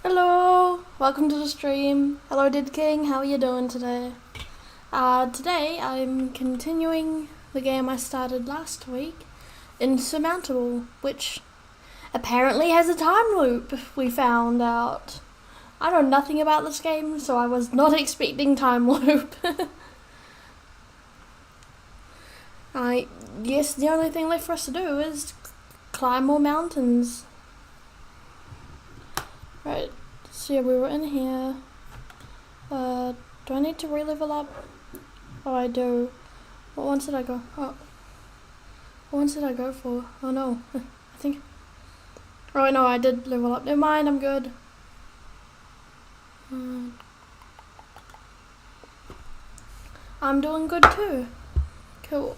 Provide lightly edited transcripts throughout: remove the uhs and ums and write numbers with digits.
Hello, welcome to the stream. Hello, Did King. How are you doing today? Today I'm continuing the game I started last week, Insurmountable, which apparently has a time loop. We found out. I know nothing about this game, so I was not expecting time loop. I guess the only thing left for us to do is climb more mountains. Right, so yeah, we were in here. Do I need to re-level up? Oh, I do. What ones did I go? Oh, what ones did I go for? Oh no, I think. Oh no, I did level up. Never mind, I'm good. I'm doing good too. Cool.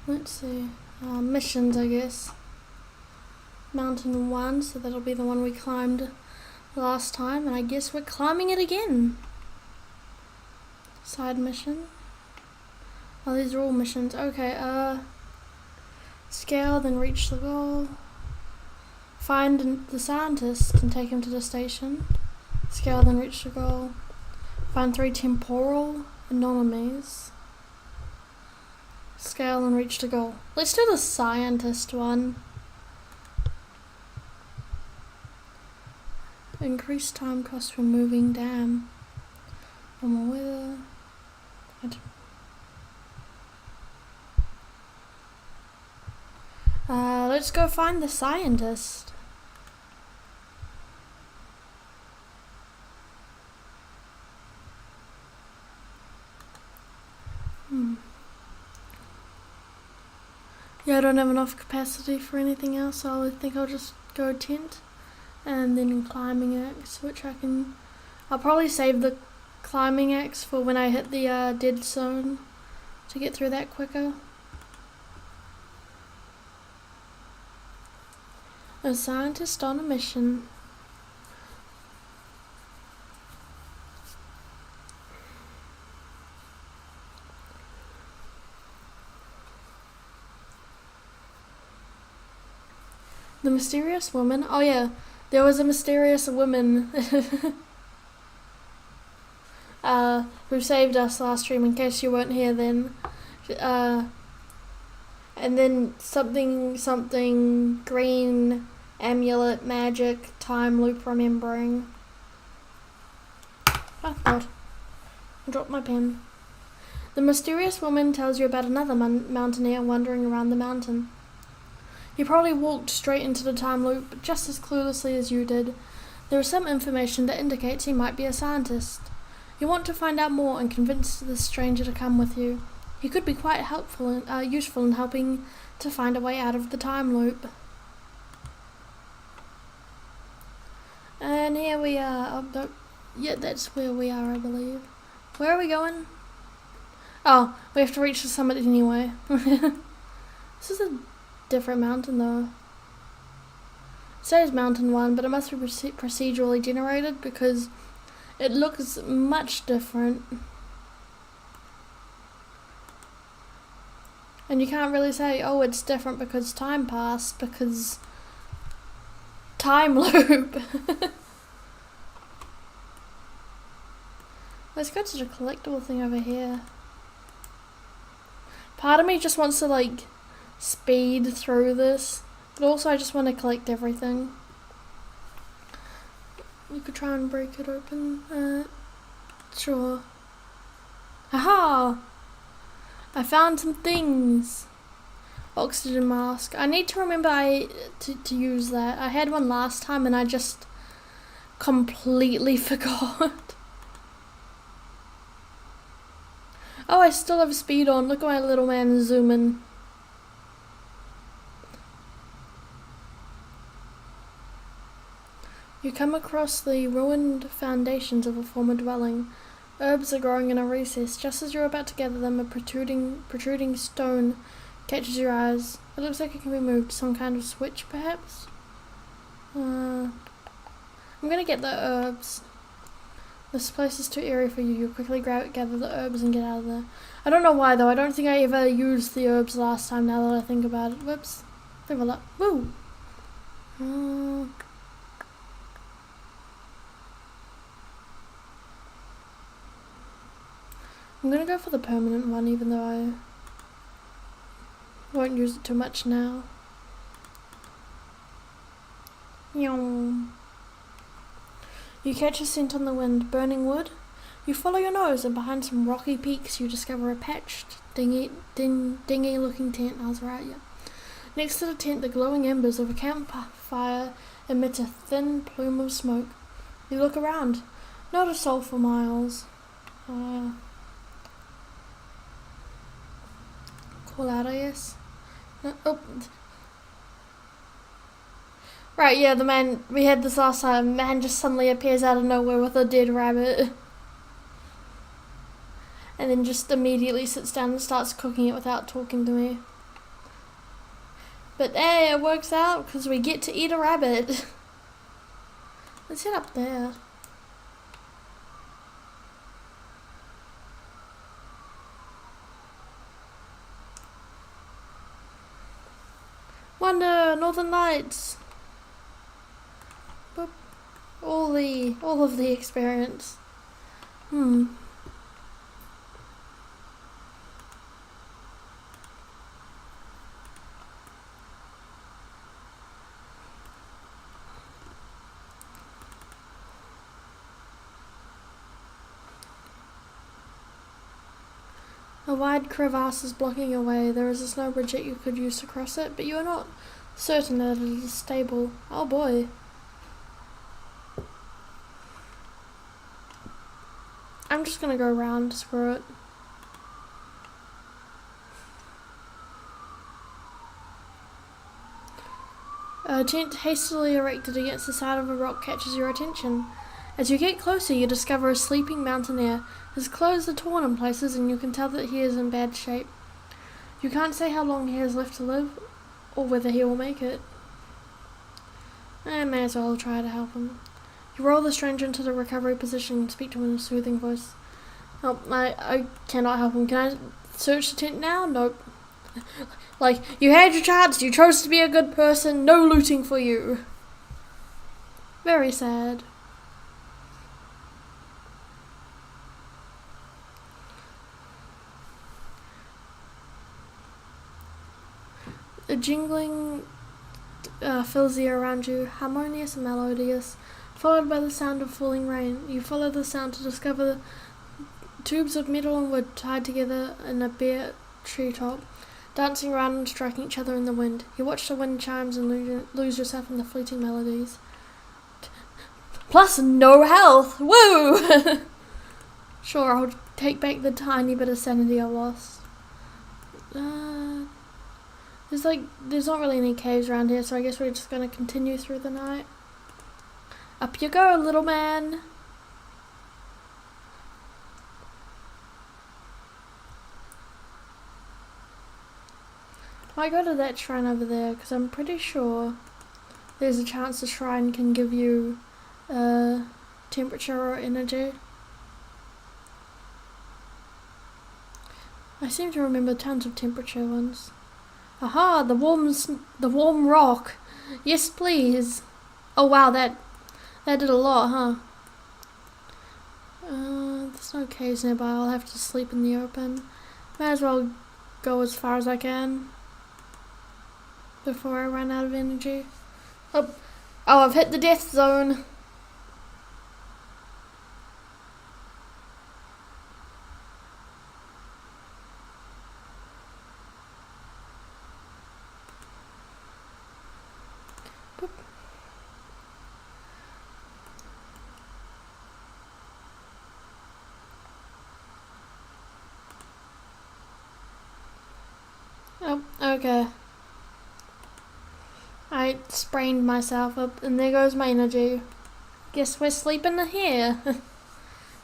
Let's see. Missions, I guess. Mountain 1, so that'll be the one we climbed last time, and I guess we're climbing it again. Side mission. Oh, these are all missions. Okay, scale, then reach the goal. Find the scientist and take him to the station. Scale, then reach the goal. Find 3 temporal anomalies. Scale and reach the goal. Let's do the scientist one. Increased time cost for moving dam. Normal weather. Let's go find the scientist. Yeah, I don't have enough capacity for anything else, so I think I'll just go tent and then climbing axe, which I'll probably save the climbing axe for when I hit the dead zone to get through that quicker. A scientist on a mission. The mysterious woman. Oh yeah, there was a mysterious woman who saved us last stream, in case you weren't here then. And then something green, amulet, magic, time loop, remembering. Oh god, I dropped my pen. The mysterious woman tells you about another mountaineer wandering around the mountain. He probably walked straight into the time loop just as cluelessly as you did. There is some information that indicates he might be a scientist. You want to find out more and convince this stranger to come with you. He could be quite helpful and useful in helping to find a way out of the time loop. And here we are. Oh, yeah, that's where we are, I believe. Where are we going? Oh, we have to reach the summit anyway. This is a different mountain though. It says mountain 1, but it must be procedurally generated because it looks much different. And you can't really say, oh, it's different because time passed, because time loop. Let's go to the collectible thing over here. Part of me just wants to like speed through this, but also I just want to collect everything. You could try and break it open. Sure. Aha! I found some things. Oxygen mask. I need to remember to use that. I had one last time and I just completely forgot. Oh, I still have speed on. Look at my little man zooming. You come across the ruined foundations of a former dwelling. Herbs are growing in a recess. Just as you're about to gather them, a protruding stone catches your eyes. It looks like it can be moved. Some kind of switch, perhaps? I'm gonna get the herbs. This place is too eerie for you. You quickly gather the herbs and get out of there. I don't know why though. I don't think I ever used the herbs last time, now that I think about it. Whoops. Level up. Woo! I'm gonna go for the permanent one, even though I won't use it too much now. You catch a scent on the wind, burning wood. You follow your nose, and behind some rocky peaks you discover a patched, dingy-looking tent. I was right, yeah. Next to the tent, the glowing embers of a campfire emit a thin plume of smoke. You look around. Not a soul for miles. Call out, I guess. No, oh. Right, yeah, the man, we had this last time, man just suddenly appears out of nowhere with a dead rabbit. And then just immediately sits down and starts cooking it without talking to me. But hey, it works out because we get to eat a rabbit. Let's head up there. Wonder, Northern Lights. Boop. All of the experience. A wide crevasse is blocking your way. There is a snow bridge that you could use to cross it, but you are not certain that it is stable. Oh boy. I'm just gonna go around, screw it. A tent hastily erected against the side of a rock catches your attention. As you get closer, you discover a sleeping mountaineer. His clothes are torn in places, and you can tell that he is in bad shape. You can't say how long he has left to live, or whether he will make it. I may as well try to help him. You roll the stranger into the recovery position and speak to him in a soothing voice. Oh, I cannot help him. Can I search the tent now? Nope. Like, you had your chance, you chose to be a good person, no looting for you. Very sad. A jingling fills the air around you, harmonious and melodious, followed by the sound of falling rain. You follow the sound to discover tubes of metal and wood tied together in a bare treetop, dancing around and striking each other in the wind. You watch the wind chimes and lose yourself in the fleeting melodies. Plus no health! Woo! Sure, I'll take back the tiny bit of sanity I lost. There's not really any caves around here, so I guess we're just gonna continue through the night. Up you go, little man! I go to that shrine over there, because I'm pretty sure there's a chance the shrine can give you temperature or energy. I seem to remember tons of temperature ones. Aha, the warm rock. Yes, please. Oh wow, that did a lot, huh? There's no caves nearby. I'll have to sleep in the open. Might as well go as far as I can before I run out of energy. Oh, I've hit the death zone. Oh, okay. I sprained myself up, and there goes my energy. Guess we're sleeping here.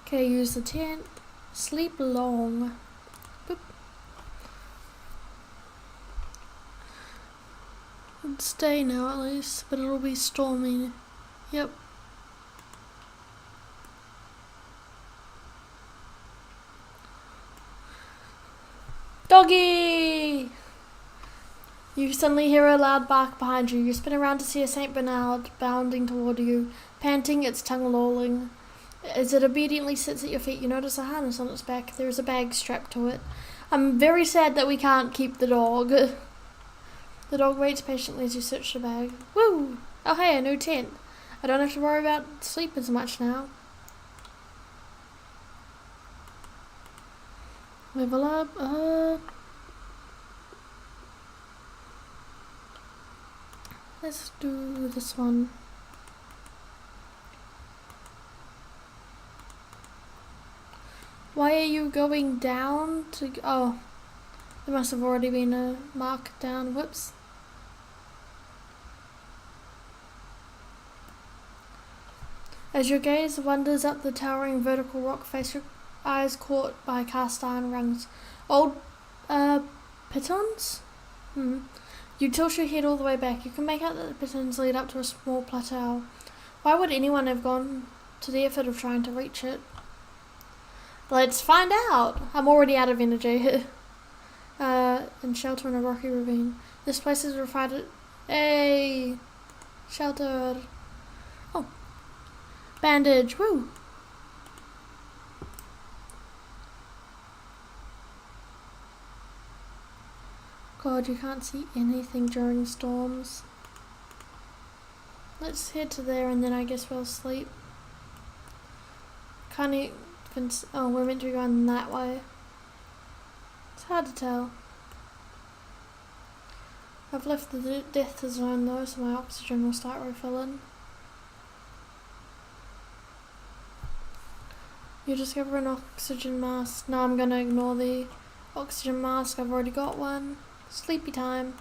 Okay, use the tent. Sleep long. Boop. It's day now at least, but it'll be stormy. Yep. Doggy! You suddenly hear a loud bark behind you. You spin around to see a Saint Bernard bounding toward you, panting, its tongue lolling. As it obediently sits at your feet, you notice a harness on its back. There is a bag strapped to it. I'm very sad that we can't keep the dog. The dog waits patiently as you search the bag. Woo! Oh hey, a new tent. I don't have to worry about sleep as much now. Level up. Let's do this one. Why are you going down to... Oh, there must have already been a mark down. Whoops. As your gaze wanders up the towering vertical rock face, your eyes caught by cast iron rungs. Old, pitons? You tilt your head all the way back. You can make out that the pitons lead up to a small plateau. Why would anyone have gone to the effort of trying to reach it? Let's find out! I'm already out of energy. And shelter in a rocky ravine. This place is refined. Hey! Sheltered. Oh. Bandage. Woo! God, you can't see anything during storms. Let's head to there and then I guess we'll sleep. Can't even... Oh, we're meant to be going that way. It's hard to tell. I've left the death zone though, so my oxygen will start refilling. You discover an oxygen mask. No, I'm gonna ignore the oxygen mask. I've already got one. Sleepy time.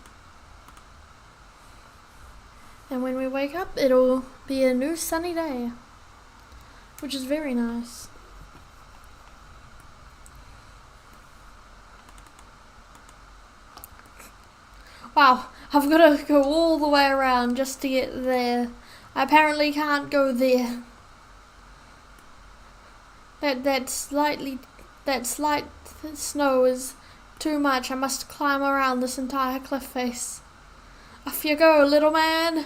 And when we wake up, it'll be a new sunny day, which is very nice. Wow, I've got to go all the way around just to get there. I apparently can't go there. That slight snow is too much. I must climb around this entire cliff face. Off you go, little man.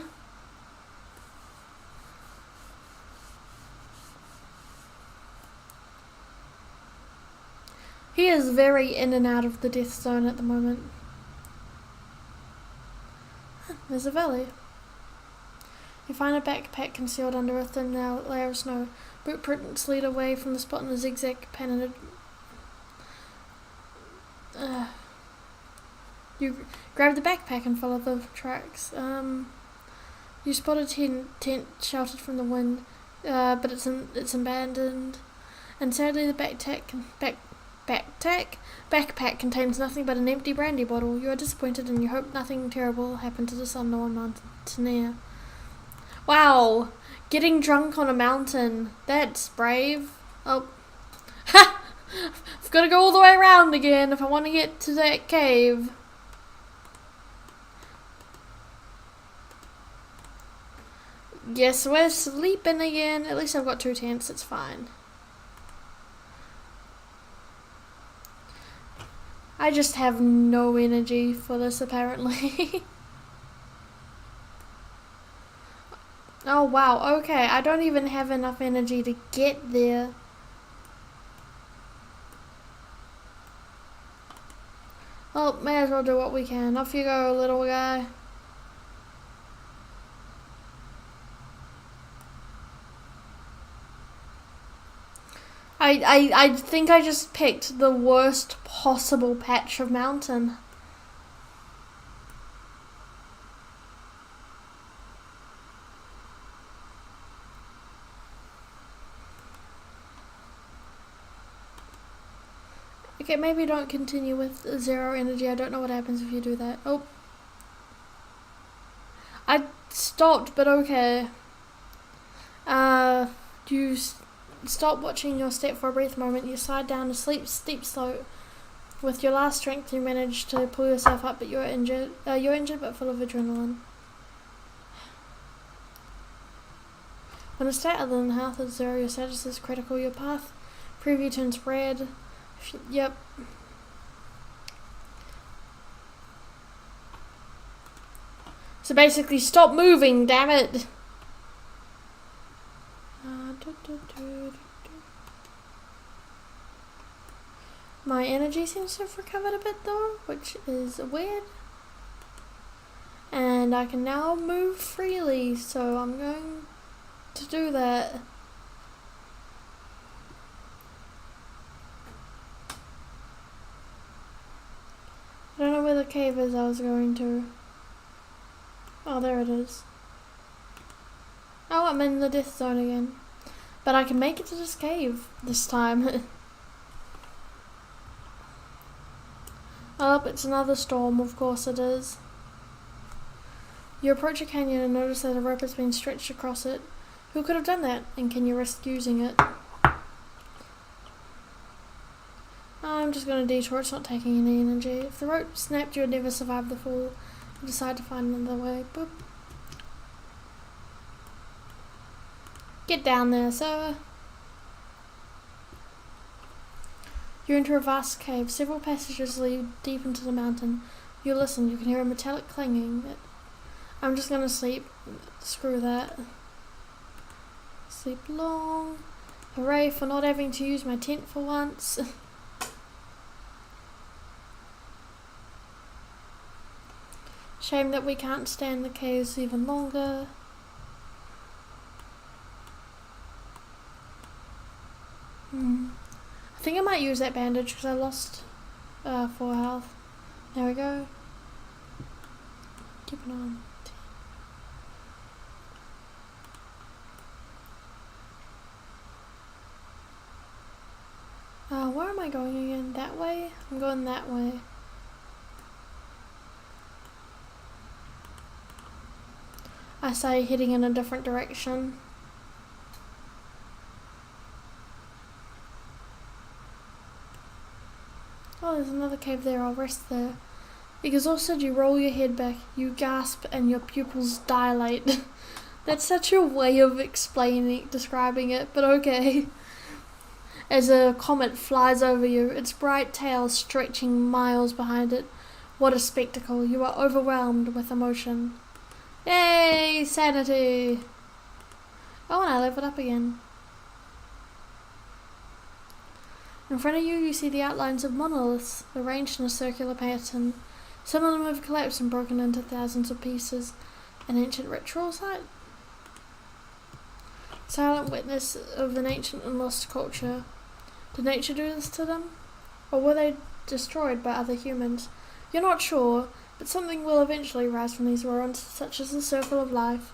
He is very in and out of the death zone at the moment. There's a valley. You find a backpack concealed under a thin layer of snow. Boot prints lead away from the spot in the zigzag pattern. You grab the backpack and follow the tracks. You spot a tent sheltered from the wind, but it's abandoned. And sadly, the backpack contains nothing but an empty brandy bottle. You are disappointed and you hope nothing terrible will happen to this unknown mountaineer. Wow, getting drunk on a mountain. That's brave. Oh, ha! I've got to go all the way around again if I want to get to that cave. Yes, we're sleeping again. At least I've got 2 tents, it's fine. I just have no energy for this, apparently. Oh, wow, okay. I don't even have enough energy to get there. Well, may as well do what we can. Off you go, little guy. I think I just picked the worst possible patch of mountain. Okay, maybe don't continue with 0 energy. I don't know what happens if you do that. Oh. I stopped, but okay. You stop watching your step for a brief moment. You slide down a steep slope. With your last strength, you manage to pull yourself up, but you're injured. You're injured, but full of adrenaline. When a stat other than health is 0, your status is critical. Your path preview turns red. Yep. So basically, stop moving, damn it. My energy seems to have recovered a bit though, which is weird. And I can now move freely, so I'm going to do that. I don't know where the cave is I was going to. Oh, there it is. Oh, I'm in the death zone again. But I can make it to this cave this time. Oh, it's another storm, of course it is. You approach a canyon and notice that a rope has been stretched across it. Who could have done that, and can you risk using it? I'm just going to detour, it's not taking any energy. If the rope snapped, you would never survive the fall. You decide to find another way. Boop. Get down there, sir. You enter a vast cave. Several passages lead deep into the mountain. You listen, you can hear a metallic clanging. I'm just going to sleep. Screw that. Sleep long. Hooray for not having to use my tent for once. Shame that we can't stay in the caves even longer. I think I might use that bandage because I lost 4 health. There we go. Keep it on. Where am I going again? That way? I'm going that way. I say heading in a different direction. Oh, there's another cave there. I'll rest there. Exhausted, you roll your head back. You gasp and your pupils dilate. That's such a way of describing it, but okay. As a comet flies over you, its bright tail stretching miles behind it. What a spectacle. You are overwhelmed with emotion. Yay! Sanity! Oh, and I leveled up again. In front of you, you see the outlines of monoliths, arranged in a circular pattern. Some of them have collapsed and broken into thousands of pieces. An ancient ritual site? Silent witness of an ancient and lost culture. Did nature do this to them? Or were they destroyed by other humans? You're not sure, but something will eventually rise from these ruins, such as the circle of life.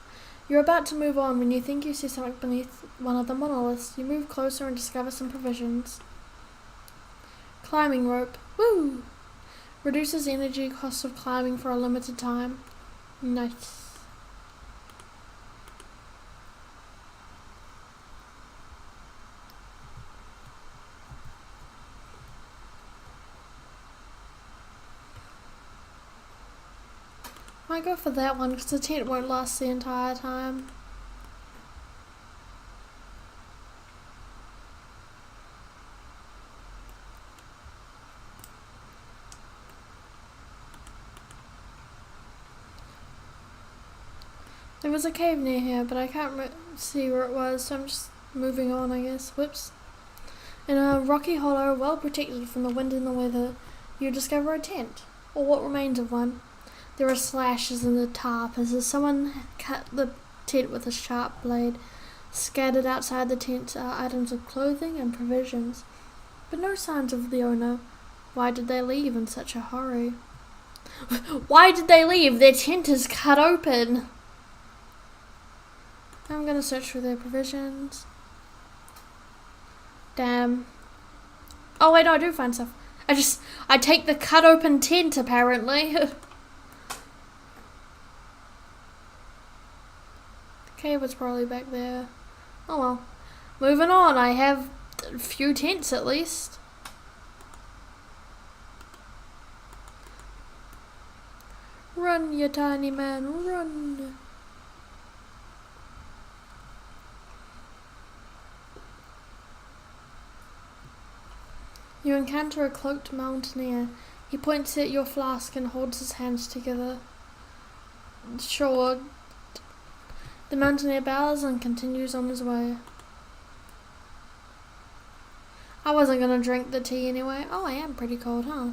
You're about to move on when you think you see something beneath one of the monoliths. You move closer and discover some provisions. Climbing rope. Woo! Reduces energy cost of climbing for a limited time. Nice. Might go for that one because the tent won't last the entire time. There was a cave near here, but I can't see where it was, so I'm just moving on, I guess. Whoops. In a rocky hollow, well protected from the wind and the weather, you discover a tent, or what remains of one. There are slashes in the tarp as if someone cut the tent with a sharp blade. Scattered outside the tent are items of clothing and provisions, but no signs of the owner. Why did they leave in such a hurry? Why did they leave? Their tent is cut open. I'm gonna search for their provisions. Damn. Oh wait, no, I do find stuff. I take the cut open tent apparently. Cave was probably back there. Oh well. Moving on, I have a few tents at least. Run, you tiny man, run. You encounter a cloaked mountaineer. He points at your flask and holds his hands together. Sure. The mountaineer bows and continues on his way. I wasn't gonna drink the tea anyway. Oh, I am pretty cold, huh?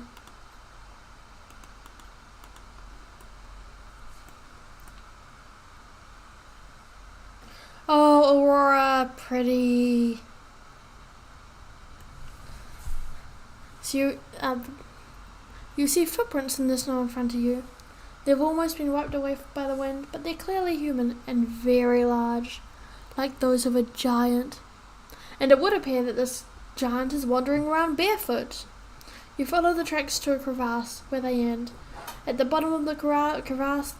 Oh, Aurora, pretty. So you see footprints in the snow in front of you. They've almost been wiped away by the wind, but they're clearly human and very large, like those of a giant. And it would appear that this giant is wandering around barefoot. You follow the tracks to a crevasse where they end. At the bottom of the crevasse,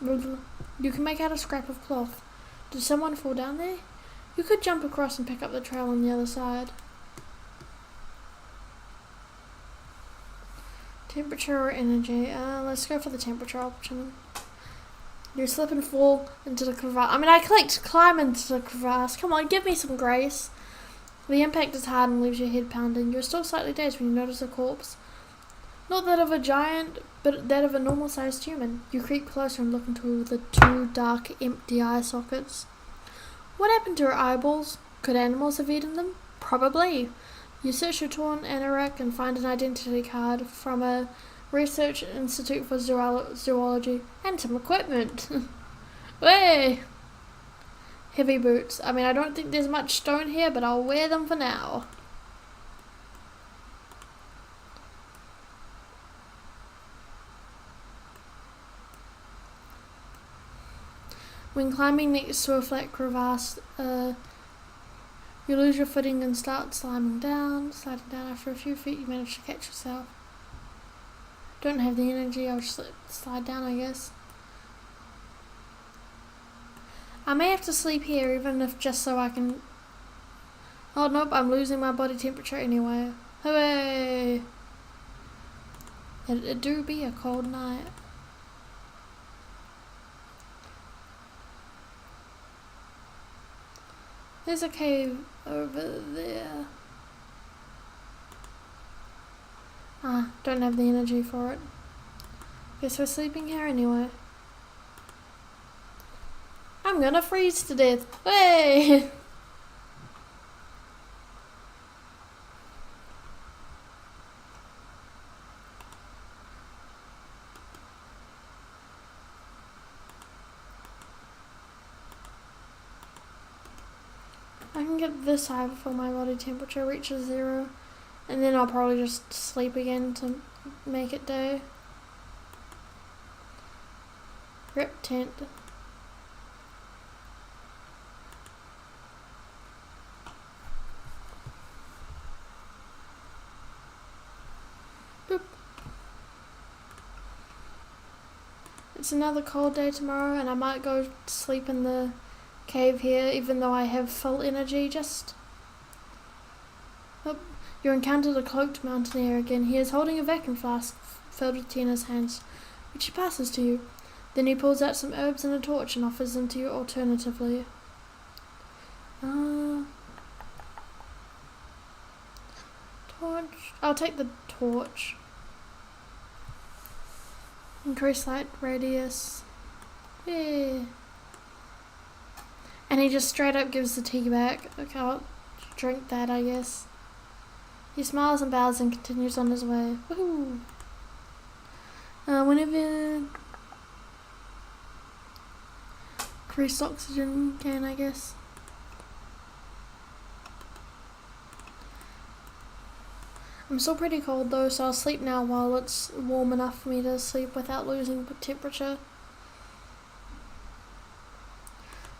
you can make out a scrap of cloth. Did someone fall down there? You could jump across and pick up the trail on the other side. Temperature or energy? Let's go for the temperature option. You slip and fall into the crevasse. I mean, I clicked climb into the crevasse. Come on, give me some grace. The impact is hard and leaves your head pounding. You're still slightly dazed when you notice a corpse. Not that of a giant, but that of a normal-sized human. You creep closer and look into the two dark, empty eye sockets. What happened to her eyeballs? Could animals have eaten them? Probably. You search your torn anorak and find an identity card from a research institute for zoology and some equipment. Way! Heavy boots. I mean, I don't think there's much stone here, but I'll wear them for now. When climbing next to a flat crevasse, you lose your footing and start sliding down. After a few feet, you manage to catch yourself. Don't have the energy, I'll just slide down, I guess. I may have to sleep here, even if just so I can... Oh nope, I'm losing my body temperature anyway. Hooray! It do be a cold night. There's a cave over there. Don't have the energy for it. Guess we're sleeping here anyway. I'm gonna freeze to death. Hey! I can get this high before my body temperature reaches 0, and then I'll probably just sleep again to make it day. Rip tent. Boop. It's another cold day tomorrow, and I might go sleep in the cave here, even though I have full energy. You encountered a cloaked mountaineer again. He is holding a vacuum flask filled with tea in his hands, which he passes to you. Then he pulls out some herbs and a torch and offers them to you alternatively. Torch. I'll take the torch. Increase light radius. Yeah. And he just straight up gives the tea back. Okay, I'll drink that, I guess. He smiles and bows and continues on his way. Woohoo! Whenever... Increased oxygen can, I guess. I'm still pretty cold though, so I'll sleep now while it's warm enough for me to sleep without losing temperature.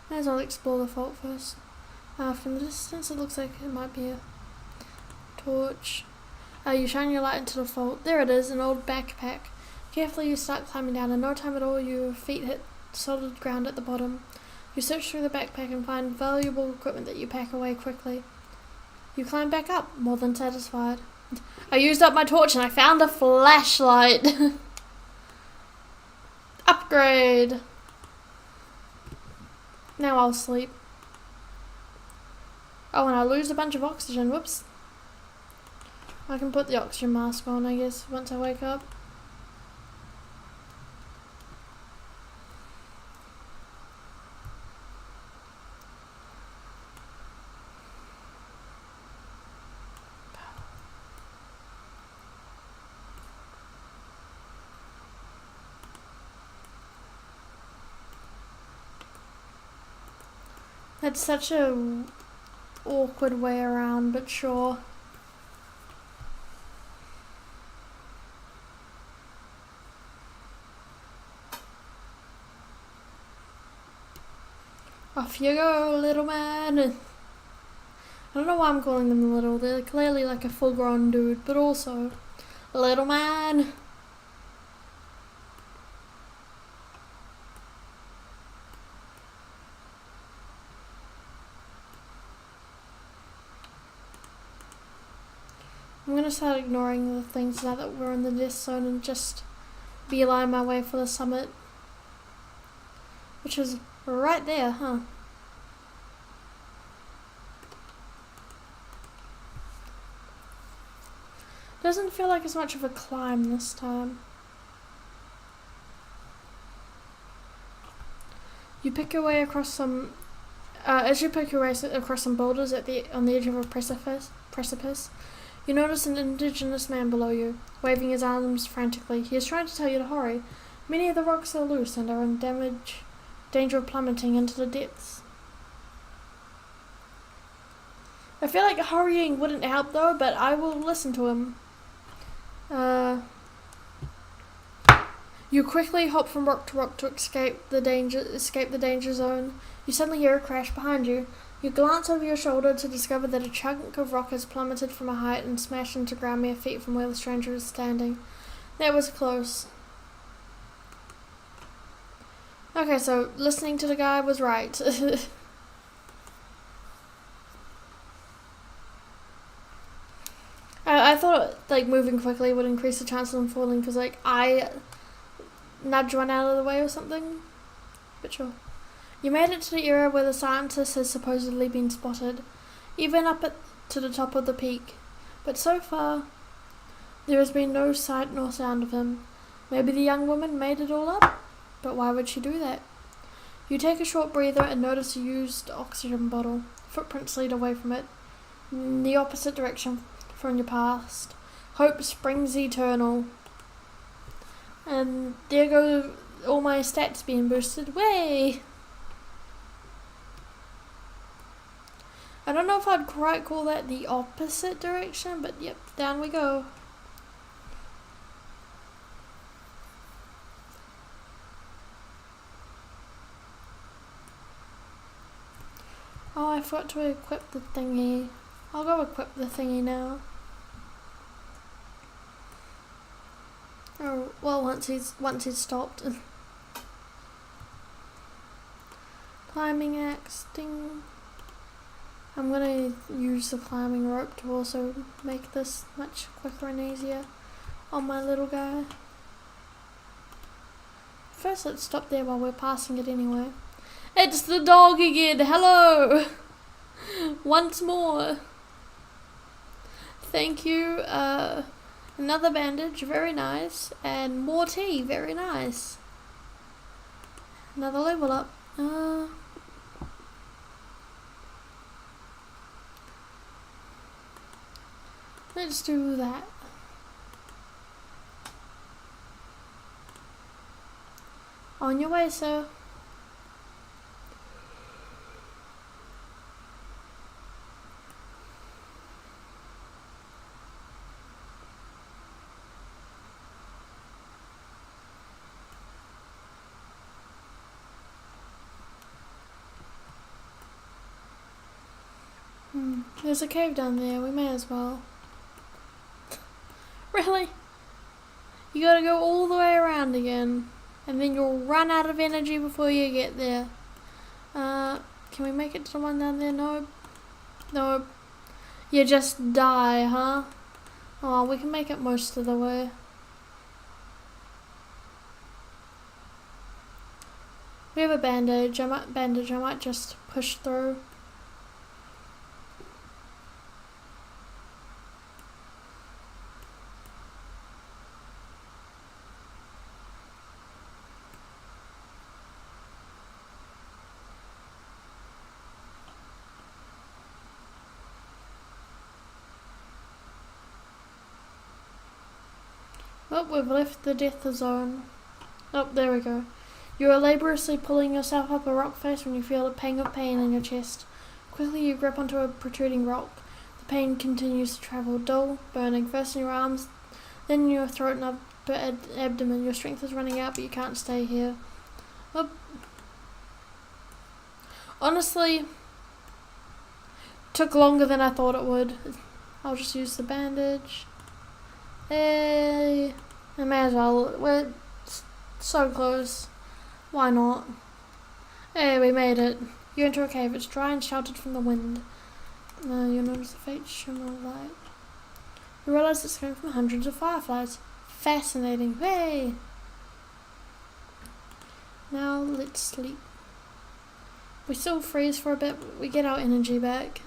May as well explore the fault first. From the distance it looks like it might be a torch. You shine your light into the fault. There it is, an old backpack. Carefully you start climbing down. In no time at all your feet hit solid ground at the bottom. You search through the backpack and find valuable equipment that you pack away quickly. You climb back up, more than satisfied. I used up my torch and I found a flashlight. Upgrade. Now I'll sleep. Oh, and I lose a bunch of oxygen. Whoops. I can put the oxygen mask on, I guess, once I wake up. That's such a awkward way around, but sure. Off you go, little man. I don't know why I'm calling them little. They're clearly like a full-grown dude, but also little man. I'm gonna start ignoring the things now that we're in the death zone and just beeline my way for the summit. Which is right there, huh? Doesn't feel like as much of a climb this time. You pick your way across some... as you pick your way across some boulders on the edge of a precipice, you notice an indigenous man below you, waving his arms frantically. He is trying to tell you to hurry. Many of the rocks are loose and are in danger of plummeting into the depths. I feel like hurrying wouldn't help though, but I will listen to him. You quickly hop from rock to rock to escape the danger zone. You suddenly hear a crash behind you. You glance over your shoulder to discover that a chunk of rock has plummeted from a height and smashed into ground mere feet from where the stranger is standing. That was close. Okay, so listening to the guy was right. I thought like moving quickly would increase the chance of them falling because like I nudge one out of the way or something. But sure. You made it to the area where the scientist has supposedly been spotted, even up to the top of the peak. But so far, there has been no sight nor sound of him. Maybe the young woman made it all up, but why would she do that? You take a short breather and notice a used oxygen bottle. Footprints lead away from it, in the opposite direction from your past. Hope springs eternal. And there go all my stats being boosted. Way! I don't know if I'd quite call that the opposite direction, but yep, down we go. Oh, I forgot to equip the thingy. I'll go equip the thingy now. Oh, well, once he's stopped. Climbing axe, ding. I'm gonna use the climbing rope to also make this much quicker and easier on my little guy. First, let's stop there while we're passing it anyway. It's the dog again! Hello! Once more. Thank you. Another bandage, very nice. And more tea, very nice. Another level up. Let's do that. On your way, sir. There's a cave down there, we may as well. Really? You gotta go all the way around again. And then you'll run out of energy before you get there. Can we make it to the one down there? No. No. You just die, huh? Oh, we can make it most of the way. We have a bandage. I might just push through. Oh, we've left the death zone. Oh, there we go. You are laboriously pulling yourself up a rock face when you feel a pang of pain in your chest. Quickly you grip onto a protruding rock. The pain continues to travel, dull, burning, first in your arms, then in your throat and upper abdomen. Your strength is running out, but you can't stay here. Oh. Honestly, took longer than I thought it would. I'll just use the bandage. Hey, I may as well. We're so close. Why not? Hey, we made it. You enter a cave. It's dry and sheltered from the wind. You'll notice the faint shimmer of light. You realize it's coming from hundreds of fireflies. Fascinating. Hey! Now let's sleep. We still freeze for a bit, but we get our energy back.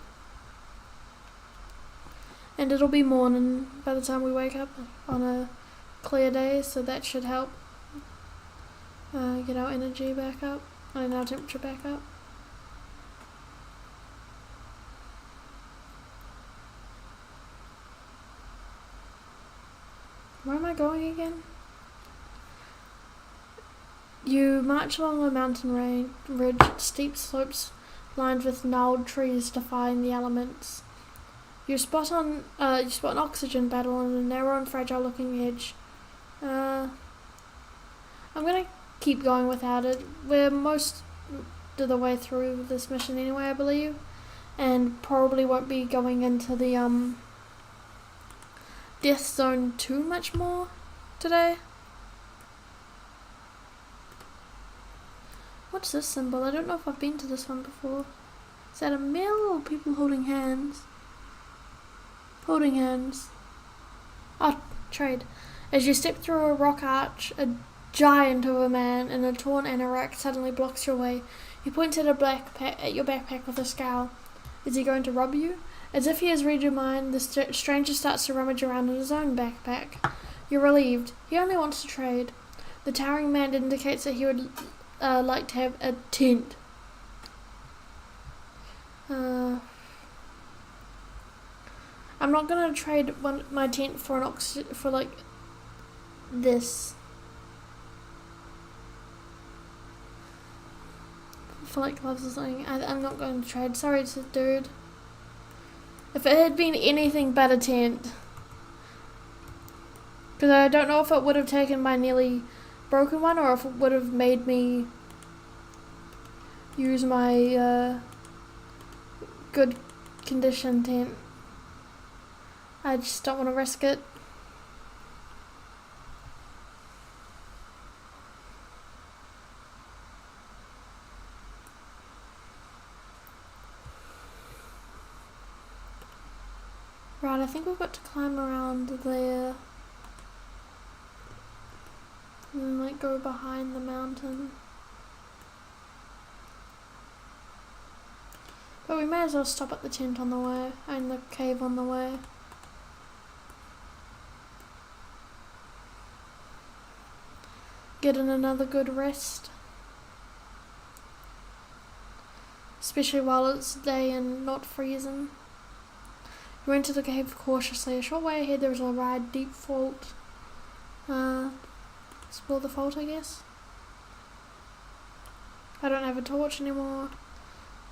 And it'll be morning by the time we wake up on a clear day, so that should help get our energy back up and our temperature back up. Where am I going again? You march along a mountain ridge, steep slopes lined with gnarled trees defying the elements. You spot an oxygen battle on a narrow and fragile looking edge. I'm gonna keep going without it. We're most of the way through this mission anyway, I believe, and probably won't be going into the death zone too much more today. What's this symbol? I don't know if I've been to this one before. Is that a mill or people holding hands? Holding hands. Oh, trade. As you step through a rock arch, a giant of a man in a torn anorak suddenly blocks your way. He points at your backpack with a scowl. Is he going to rob you? As if he has read your mind, the stranger starts to rummage around in his own backpack. You're relieved. He only wants to trade. The towering man indicates that he would like to have a tent. I'm not gonna trade my tent for like this. For like gloves or something. I'm not going to trade. Sorry, dude. If it had been anything but a tent. Because I don't know if it would have taken my nearly broken one or if it would have made me use my good condition tent. I just don't want to risk it. Right, I think we've got to climb around there. And then like go behind the mountain. But we may as well stop at the tent on the way, and the cave on the way. Get in another good rest. Especially while it's day and not freezing. You enter the cave cautiously. A short way ahead there is a wide, deep fault. Explore the fault, I guess. I don't have a torch anymore.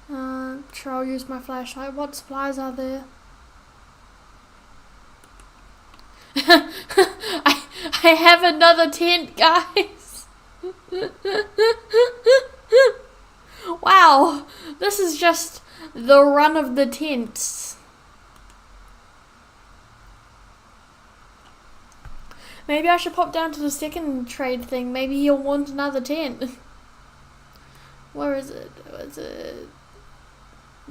Sure, I'll use my flashlight. What supplies are there? I have another tent, guys. Wow, this is just the run of the tents. Maybe I should pop down to the second trade thing. Maybe he'll want another tent. Where is it? Was it?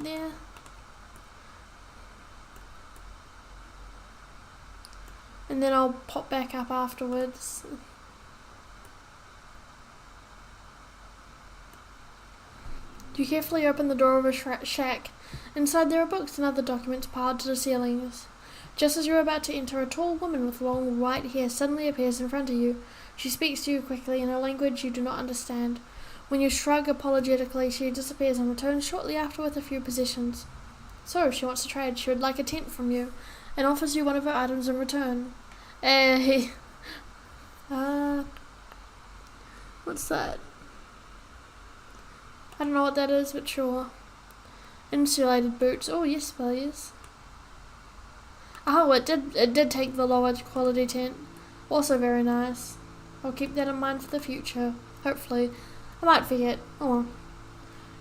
Yeah. And then I'll pop back up afterwards. You carefully open the door of a shack. Inside there are books and other documents piled to the ceilings. Just as you're about to enter, a tall woman with long white hair suddenly appears in front of you. She speaks to you quickly in a language you do not understand. When you shrug apologetically, she disappears and returns shortly after with a few possessions. So, she wants to trade. She would like a tent from you, and offers you one of her items in return. Hey. What's that? I don't know what that is, but sure. Insulated boots. Oh, yes, please. Oh, it did take the lower quality tent. Also very nice. I'll keep that in mind for the future. Hopefully. I might forget. Oh well.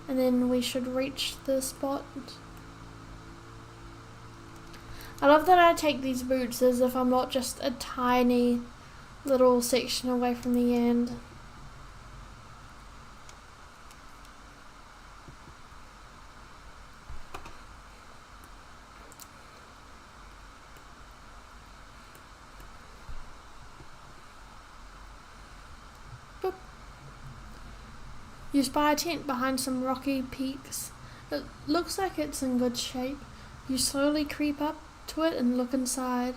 And then we should reach the spot. I love that I take these boots as if I'm not just a tiny little section away from the end. Boop. You spy a tent behind some rocky peaks. It looks like it's in good shape. You slowly creep up to it and look inside.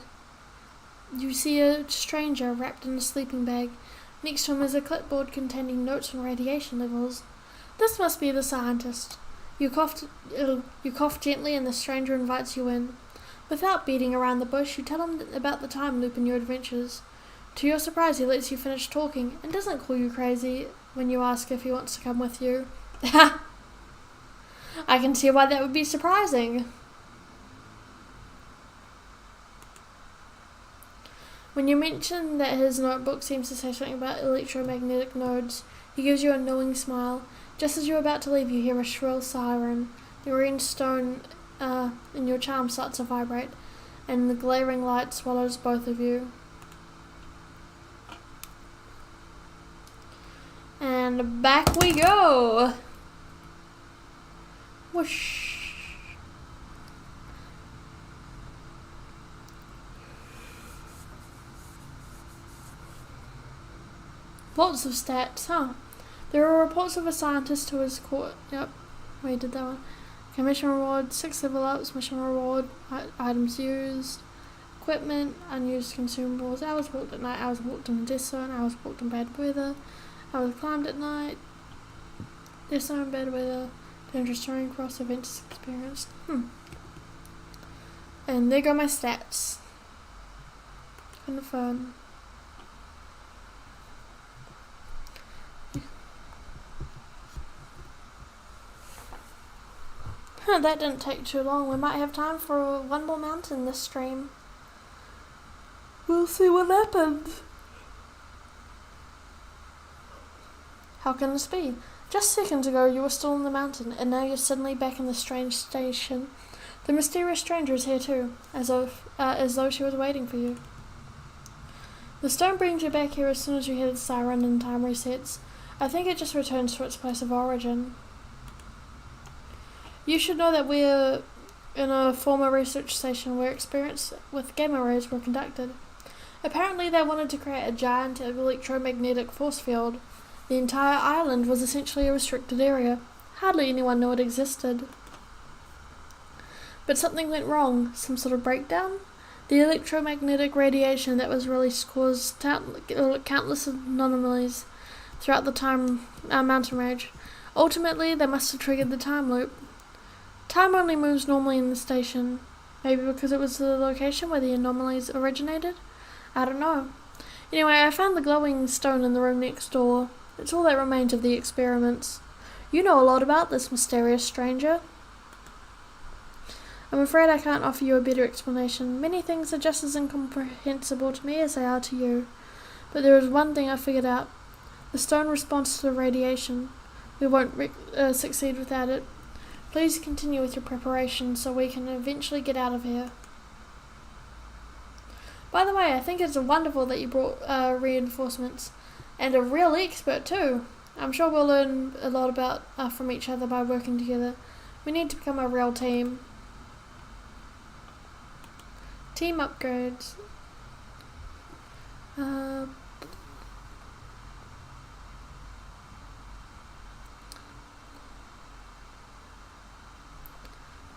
You see a stranger wrapped in a sleeping bag. Next to him is a clipboard containing notes on radiation levels. This must be the scientist. You cough gently and the stranger invites you in. Without beating around the bush, you tell him about the time loop and your adventures. To your surprise, he lets you finish talking and doesn't call you crazy when you ask if he wants to come with you. I can see why that would be surprising. When you mention that his notebook seems to say something about electromagnetic nodes, he gives you a knowing smile. Just as you're about to leave, you hear a shrill siren. The green stone in your charm starts to vibrate, and the glaring light swallows both of you. And back we go! Whoosh! Lots of stats, huh? There are reports of a scientist who was caught. Yep, we did that one. Okay, mission reward, 6 level ups, mission reward, items used, equipment, unused consumables, hours walked at night, hours walked in the death zone, hours walked in bad weather, hours climbed at night, death zone, bad weather, dangerous terrain, cross events experienced. And there go my stats. Kind of fun. That didn't take too long. We might have time for one more mountain this stream. We'll see what happens. How can this be? Just seconds ago you were still on the mountain, and now you're suddenly back in the strange station. The mysterious stranger is here too, as though she was waiting for you. The stone brings you back here as soon as you hear the siren and time resets. I think it just returns to its place of origin. You should know that we're in a former research station where experiments with gamma rays were conducted. Apparently they wanted to create a giant electromagnetic force field. The entire island was essentially a restricted area. Hardly anyone knew it existed. But something went wrong. Some sort of breakdown? The electromagnetic radiation that was released caused countless anomalies throughout the mountain range. Ultimately, they must have triggered the time loop. Time only moves normally in the station. Maybe because it was the location where the anomalies originated? I don't know. Anyway, I found the glowing stone in the room next door. It's all that remains of the experiments. You know a lot about this mysterious stranger. I'm afraid I can't offer you a better explanation. Many things are just as incomprehensible to me as they are to you. But there is one thing I figured out. The stone responds to the radiation. We won't succeed without it. Please continue with your preparations so we can eventually get out of here. By the way, I think it's wonderful that you brought reinforcements. And a real expert too. I'm sure we'll learn a lot about from each other by working together. We need to become a real team. Team upgrades.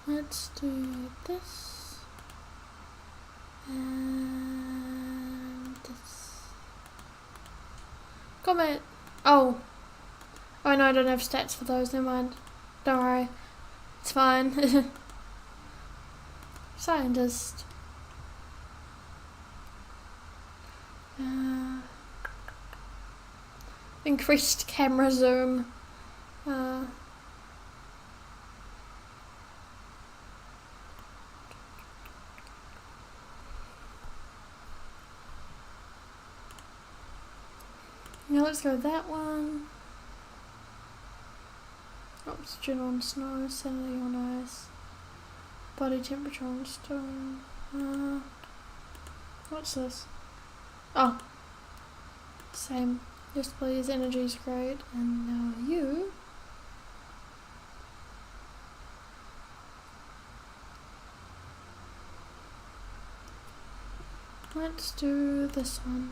Let's do this and this. Comment. Oh no, I don't have stats for those. Never mind. Don't worry. It's fine. Scientist. Increased camera zoom. Now let's go that one. Oxygen on snow, salinity on ice, body temperature on stone. What's this? Oh, same. Yes please, energy's great. And now you. Let's do this one.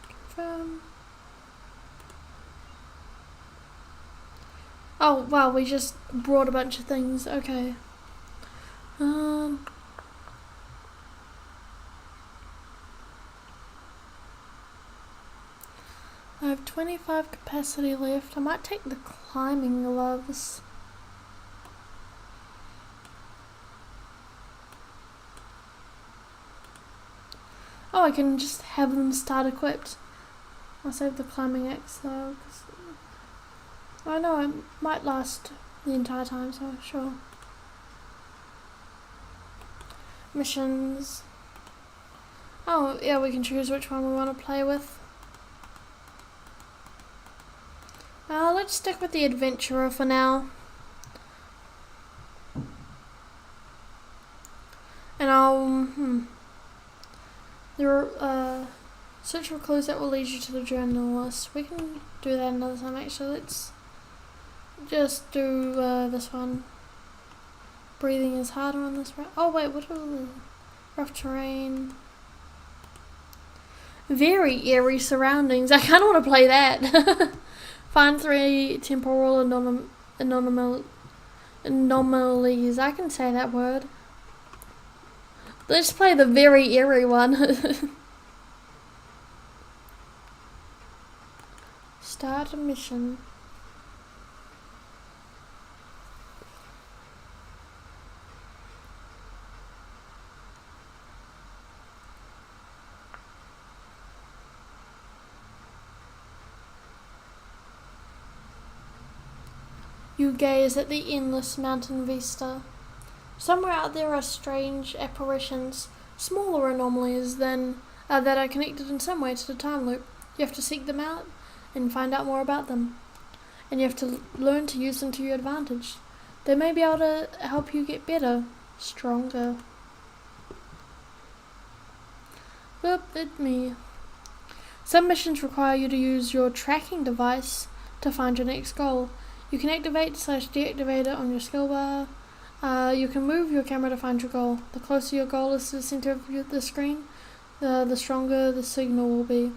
Confirm. Oh wow, we just brought a bunch of things. Okay. I have 25 capacity left. I might take the climbing gloves. Oh, I can just have them start equipped. I'll save the climbing axe though, because I know it might last the entire time, so sure. Missions. Oh, yeah, we can choose which one we want to play with. Let's stick with the adventurer for now. And I'll, there are, search for clues that will lead you to the journalist. We can do that another time actually. Let's just do this one. Breathing is harder on this route. Oh wait, what are the rough terrain? Very eerie surroundings. I kind of want to play that. Find 3 temporal anomalies. I can say that word. Let's play the very eerie one. Start a mission. You gaze at the endless mountain vista. Somewhere out there are strange apparitions, smaller anomalies than that are connected in some way to the time loop. You have to seek them out and find out more about them. And you have to learn to use them to your advantage. They may be able to help you get better, stronger. Look at me. Some missions require you to use your tracking device to find your next goal. You can activate/deactivate it on your skill bar. You can move your camera to find your goal. The closer your goal is to the center of the screen, the stronger the signal will be.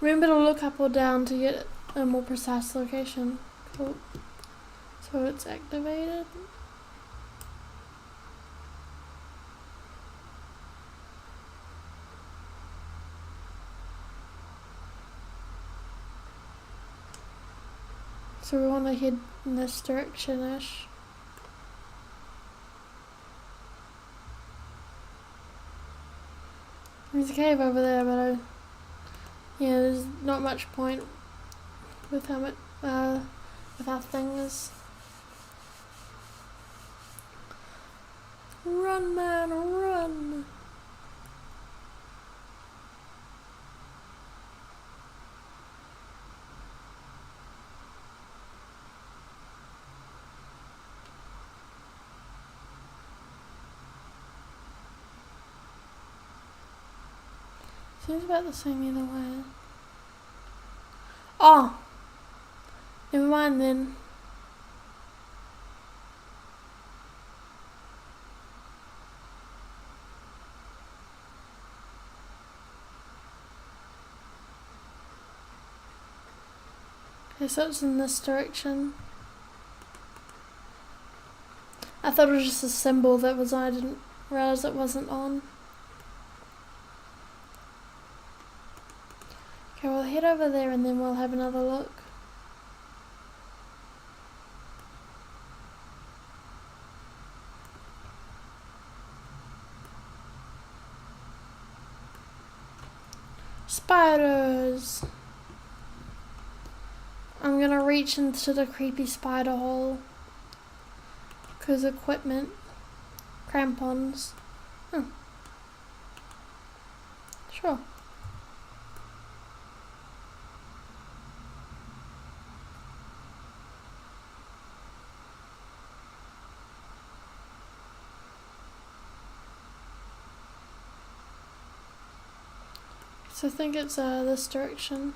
Remember to look up or down to get a more precise location. Cool. So it's activated. So we want to head in this direction-ish. There's a cave over there, but yeah, there's not much point with how much with how things. Run, man, run! Seems about the same either way. Oh! Never mind then. Okay, so it's in this direction. I thought it was just a symbol that was on. I didn't realize it wasn't on. Okay, we'll head over there and then we'll have another look. Spiders! I'm gonna reach into the creepy spider hole. Cause equipment. Crampons. Sure. So I think it's this direction.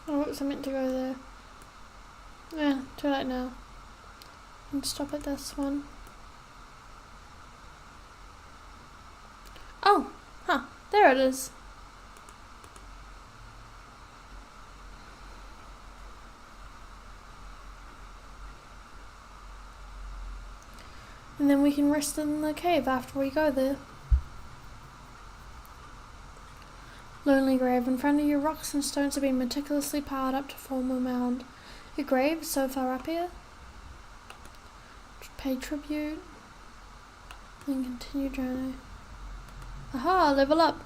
Oh, whoops, I meant to go there. Yeah, too late now. And stop at this one. Oh, huh, there it is. And then we can rest in the cave after we go there. Lonely grave. In front of you, rocks and stones have been meticulously piled up to form a mound. Your grave is so far up here. Pay tribute. Then continue journey. Aha, level up.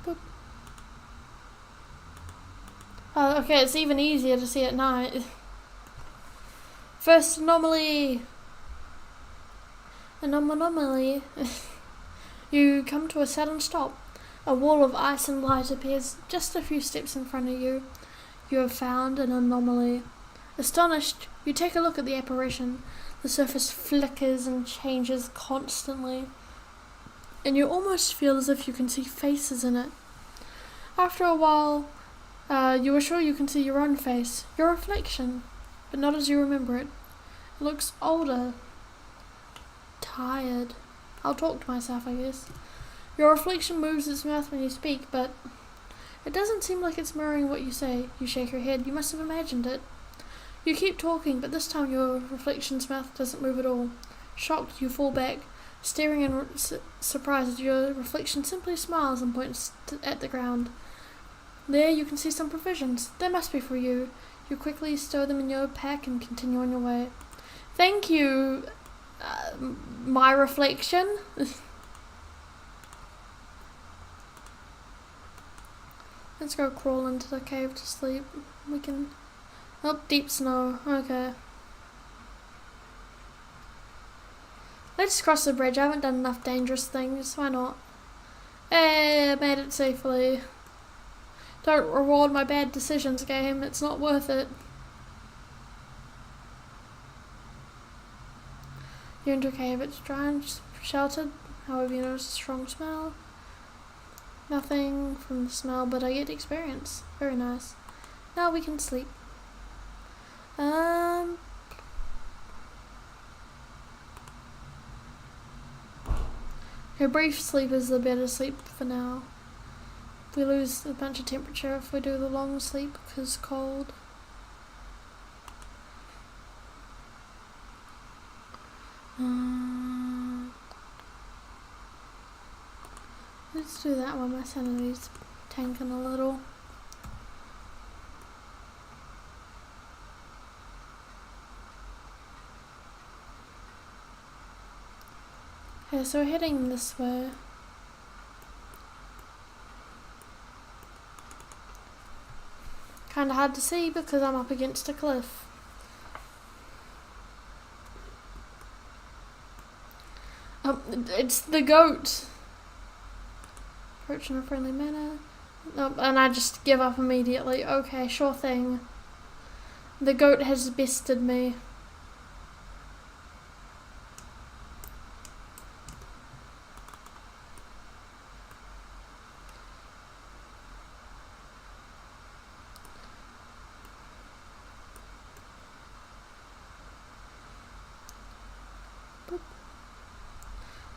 Boop. Oh, okay, it's even easier to see at night. First anomaly. Anomaly. You come to a sudden stop. A wall of ice and light appears just a few steps in front of you. You have found an anomaly. Astonished, you take a look at the apparition. The surface flickers and changes constantly, and you almost feel as if you can see faces in it. After a while, you are sure you can see your own face, your reflection, but not as you remember it. It looks older, tired. I'll talk to myself, I guess. Your reflection moves its mouth when you speak, but it doesn't seem like it's mirroring what you say. You shake your head. You must have imagined it. You keep talking, but this time your reflection's mouth doesn't move at all. Shocked, you fall back, staring in surprise. Your reflection simply smiles and points at the ground. There you can see some provisions. They must be for you. You quickly stow them in your pack and continue on your way. Thank you, my reflection. Let's go crawl into the cave to sleep. We can... Oh, deep snow. Okay. Let's cross the bridge. I haven't done enough dangerous things. Why not? Hey, I made it safely. Don't reward my bad decisions, game. It's not worth it. You enter a cave. It's dry and sheltered. However, you notice a strong smell. Nothing from the smell, but I get experience. Very nice. Now we can sleep. Her brief sleep is the better sleep for now. We lose a bunch of temperature if we do the long sleep because cold. Let's do that one. My sanity's tanking a little. Okay, so we're heading this way. Kinda hard to see because I'm up against a cliff. It's the goat. Approach in a friendly manner. Nope, and I just give up immediately. Okay, sure thing. The goat has bested me.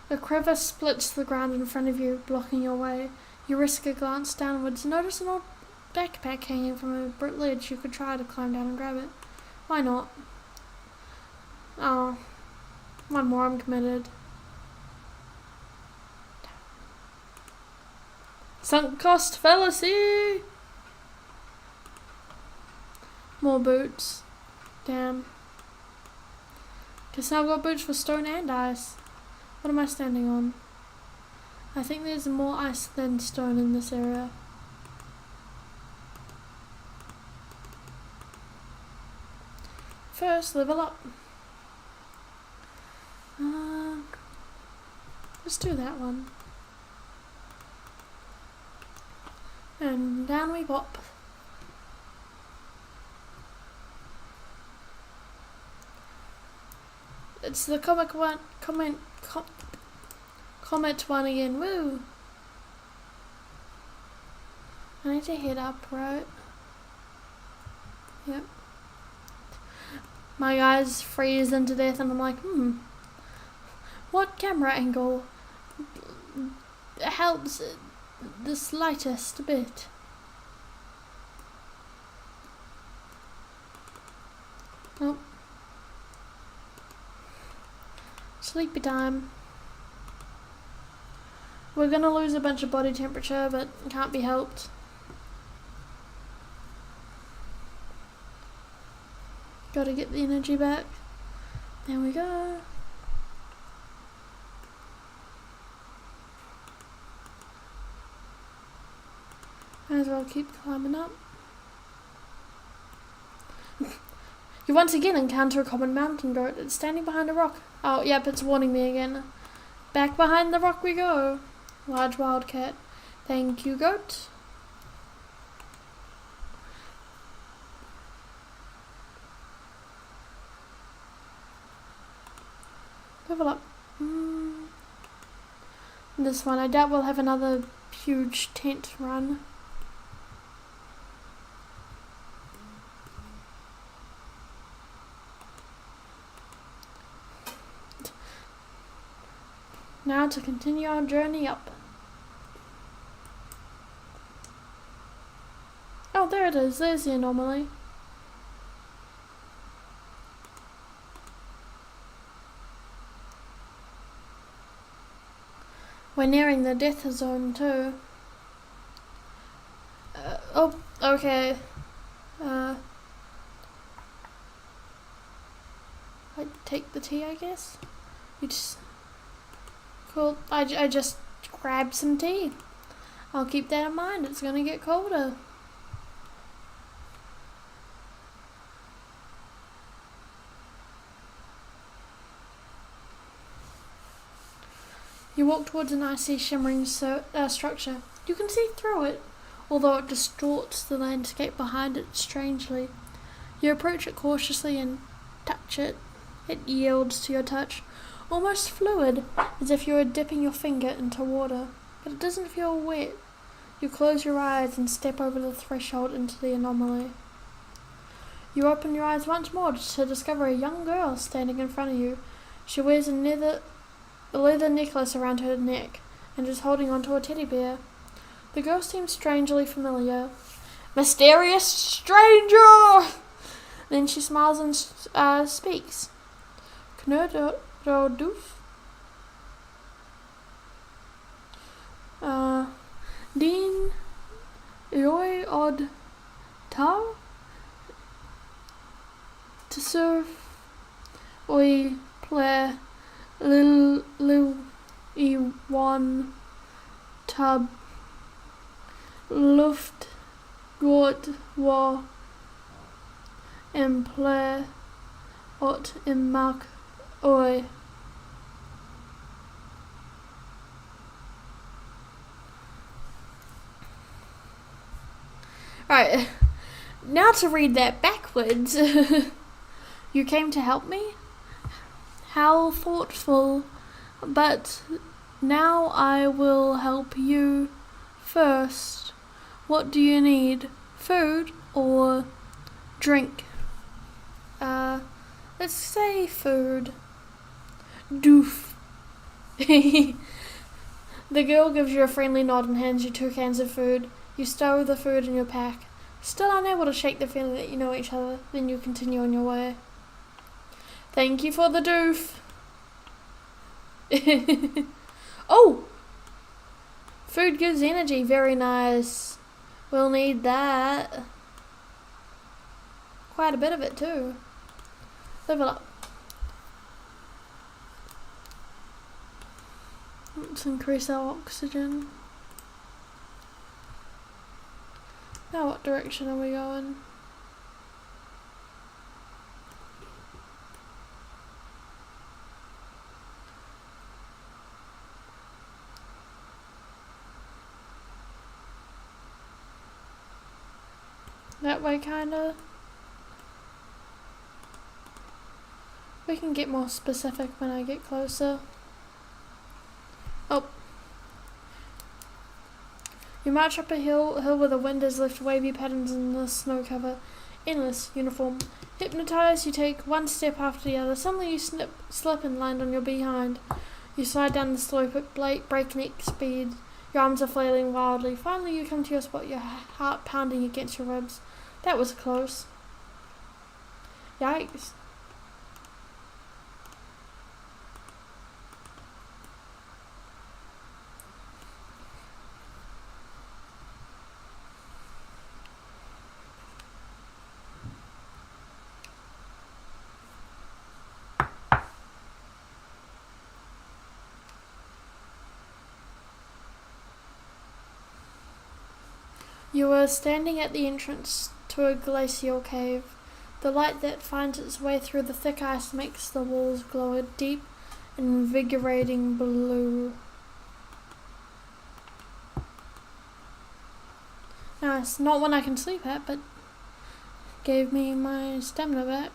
A crevice splits the ground in front of you, blocking your way. You risk a glance downwards and notice an old backpack hanging from a brick ledge. You could try to climb down and grab it. Why not? Oh, one more, I'm committed. Sunk cost fallacy! More boots. Damn. Guess now I've got boots for stone and ice. What am I standing on? I think there's more ice than stone in this area. First, level up. Let's do that one. And down we pop. It's the comet one again. Woo! I need to head up, right? Yep. My eyes freeze into death and I'm like, what camera angle helps the slightest bit? Oh. Sleepy time. We're gonna lose a bunch of body temperature, but can't be helped. Gotta get the energy back. There we go. Might as well keep climbing up. You once again encounter a common mountain goat. It's standing behind a rock. Oh, yep, it's warning me again. Back behind the rock we go. Large wildcat. Thank you, goat. Level up. This one, I doubt we'll have another huge tent run. Now to continue our journey up. Oh, there it is. There's the anomaly. We're nearing the death zone too. Oh, okay. I take the tea, I guess. You just cool. I just grabbed some tea. I'll keep that in mind. It's gonna get colder. You walk towards an icy, shimmering structure. You can see through it, although it distorts the landscape behind it strangely. You approach it cautiously and touch it. It yields to your touch, almost fluid, as if you were dipping your finger into water, but it doesn't feel wet. You close your eyes and step over the threshold into the anomaly. You open your eyes once more to discover a young girl standing in front of you. She wears a leather necklace around her neck and is holding onto a teddy bear. The girl seems strangely familiar. Mysterious stranger! Then she smiles and speaks. Knöderoduf? Din Roy Odd Tar? To serve Oi play Lil Iwan Tub Luft Gott war play Ot im Mark Oi. Alright, now to read that backwards. You came to help me? How thoughtful, but now I will help you first. What do you need? Food or drink? Let's say food. Doof. The girl gives you a friendly nod and hands you 2 cans of food. You stow the food in your pack. Still unable to shake the feeling that you know each other, then you continue on your way. Thank you for the doof. Oh! Food gives energy. Very nice. We'll need that. Quite a bit of it too. Level up. Let's increase our oxygen. Now what direction are we going? That way, kinda. We can get more specific when I get closer. Oh. You march up a hill where the wind has left wavy patterns in the snow cover. Endless, uniform. Hypnotized, you take one step after the other. Suddenly you slip and land on your behind. You slide down the slope at breakneck speed. Your arms are flailing wildly. Finally you come to your spot, your heart pounding against your ribs. That was close. Yikes. You were standing at the entrance to a glacial cave. The light that finds its way through the thick ice makes the walls glow a deep, invigorating blue. Nice. Not one I can sleep at, but gave me my stamina back.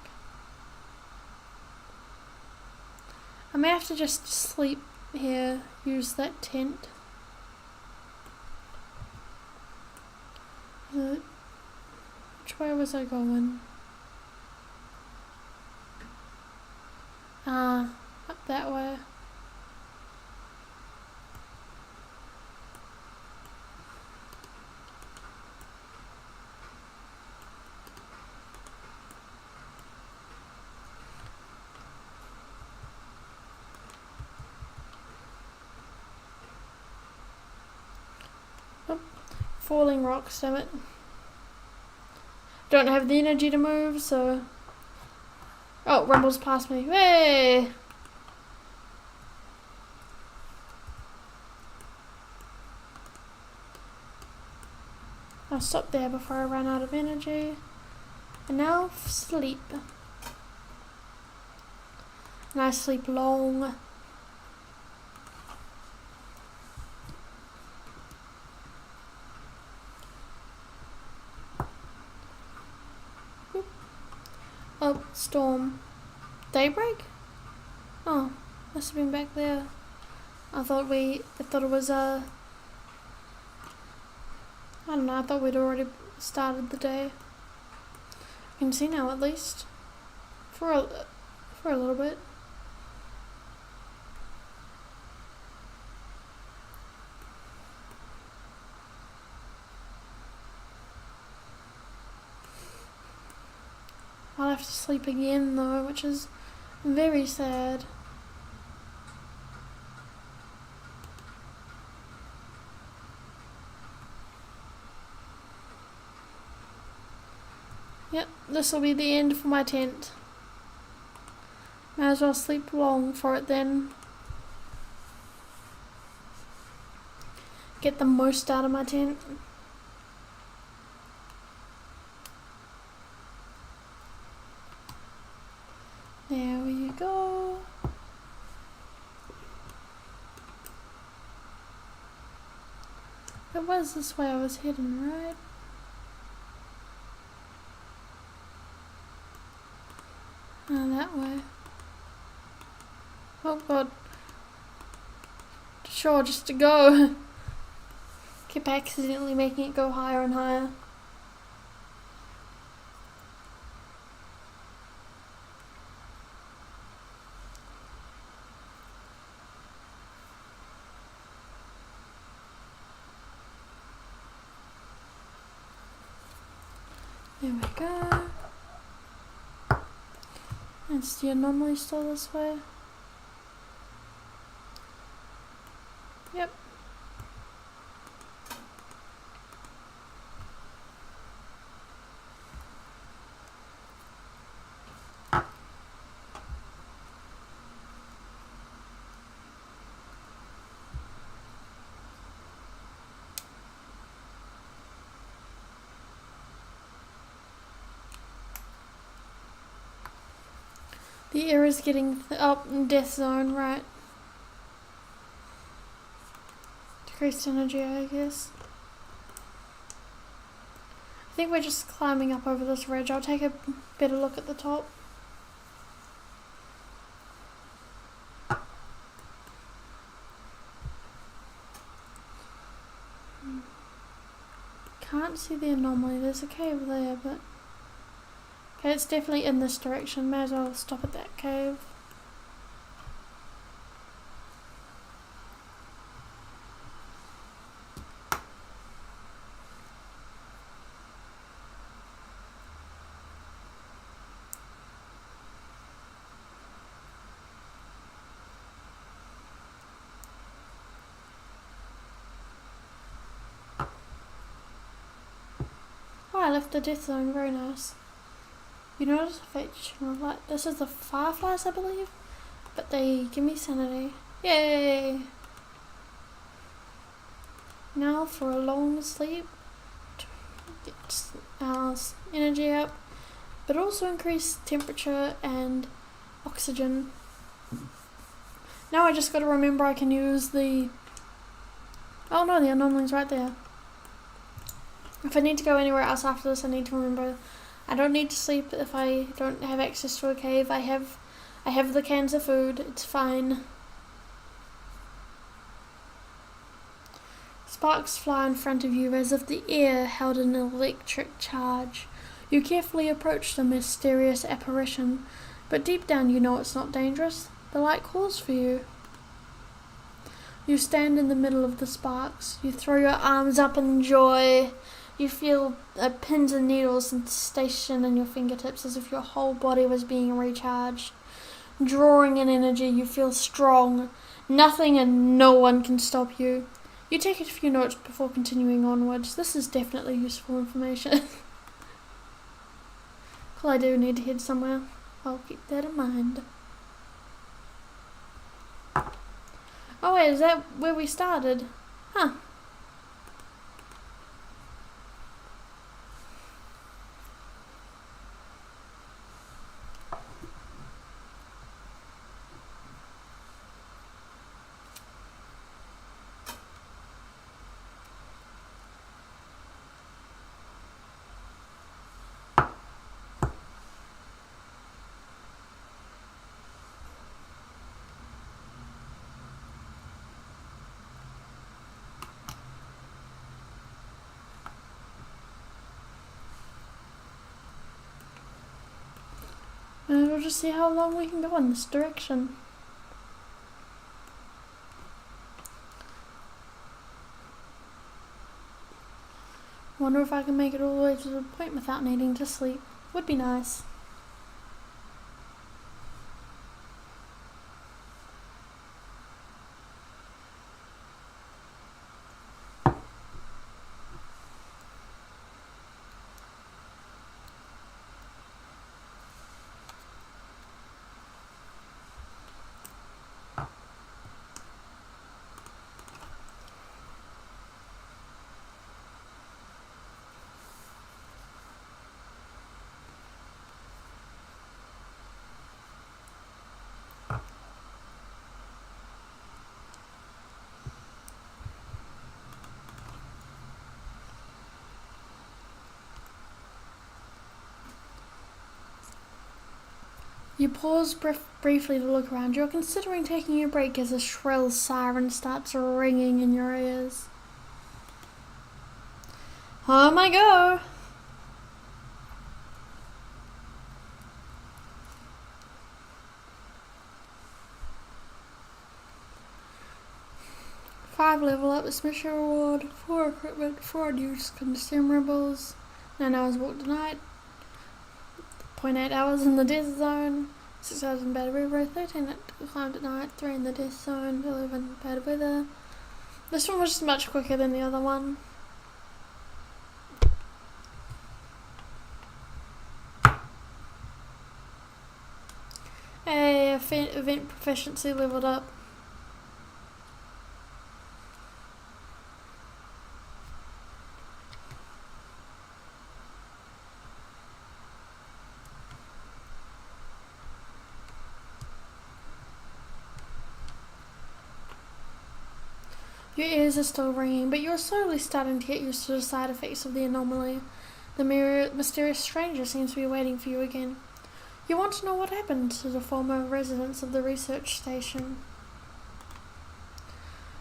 I may have to just sleep here, use that tent. Which way was I going? Up that way. Oh, falling rocks, damn it. Don't have the energy to move, so... Oh, rumbles past me. Hey! I'll stop there before I run out of energy. And now sleep. And I sleep long. Oh, storm. Daybreak? Oh, must have been back there. I thought it was I don't know, I thought we'd already started the day. I can see now at least. For a little bit. I'll have to sleep again though, which is very sad. Yep, this will be the end for my tent. Might as well sleep long for it then. Get the most out of my tent. There we go. It was this way I was heading, right? That way. Oh god. Sure, just to go. Keep accidentally making it go higher and higher. There we go. Is the anomaly still this way? Yep. The air is getting up in death zone, right? Decreased energy, I guess. I think we're just climbing up over this ridge. I'll take a better look at the top. can't see the anomaly. There's a cave there, but... Okay, it's definitely in this direction. May as well stop at that cave. Oh, I left the death zone. Very nice. You notice a fictional light. This is the fireflies, I believe, but they give me sanity. Yay! Now for a long sleep to get our energy up, but also increase temperature and oxygen. Now I just got to remember I can use the... Oh no, the anomaly's right there. If I need to go anywhere else after this, I need to remember I don't need to sleep if I don't have access to a cave. I have the cans of food. It's fine. Sparks fly in front of you as if the air held an electric charge. You carefully approach the mysterious apparition, but deep down you know it's not dangerous. The light calls for you. You stand in the middle of the sparks. You throw your arms up in joy. You feel pins and needles station in your fingertips as if your whole body was being recharged. Drawing in energy, you feel strong. Nothing and no one can stop you. You take a few notes before continuing onwards. This is definitely useful information. Well, I do need to head somewhere. I'll keep that in mind. Oh wait, is that where we started? Huh. And we'll just see how long we can go in this direction. Wonder if I can make it all the way to the point without needing to sleep. Would be nice. You pause briefly to look around. You're considering taking a break as a shrill siren starts ringing in your ears. Home I go! Five level up, special reward, 4 equipment, 4 unused consumables, 9 hours walk tonight, 0.8 hours in the death zone, 6 hours in bad weather, 13 climbed at night, 3 in the death zone, 11 bad weather. This one was just much quicker than the other one. Hey, event proficiency leveled up. Your ears are still ringing, but you're slowly starting to get used to the side effects of the anomaly. The mysterious stranger seems to be waiting for you again. You want to know what happened to the former residents of the research station.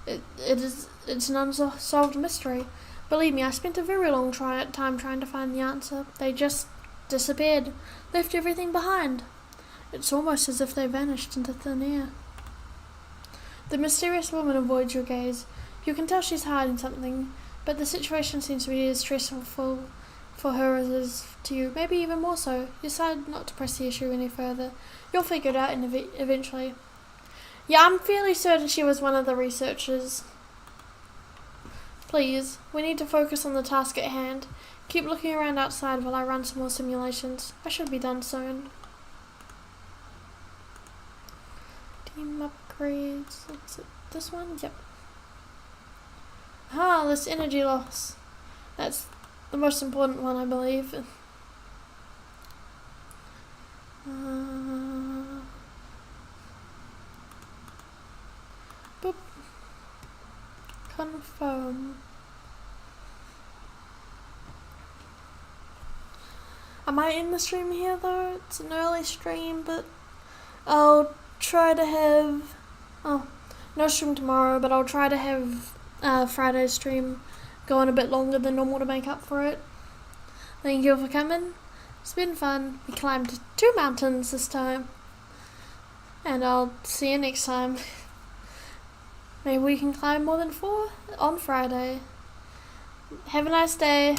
It's an unsolved mystery. Believe me, I spent a very long time trying to find the answer. They just disappeared, left everything behind. It's almost as if they vanished into thin air. The mysterious woman avoids your gaze. You can tell she's hiding something, but the situation seems to be as stressful for her as it is to you, maybe even more so. You decide not to press the issue any further. You'll figure it out eventually. Yeah, I'm fairly certain she was one of the researchers. Please, we need to focus on the task at hand. Keep looking around outside while I run some more simulations. I should be done soon. Team upgrades. Is it this one? Yep. This energy loss. That's the most important one, I believe. Boop. Confirm. Am I in the stream here though? It's an early stream, but I'll try to have... no stream tomorrow, but I'll try to have Friday's stream going a bit longer than normal to make up for it. Thank you for coming. It's been fun. We climbed 2 mountains this time. And I'll see you next time. Maybe we can climb more than 4 on Friday. Have a nice day.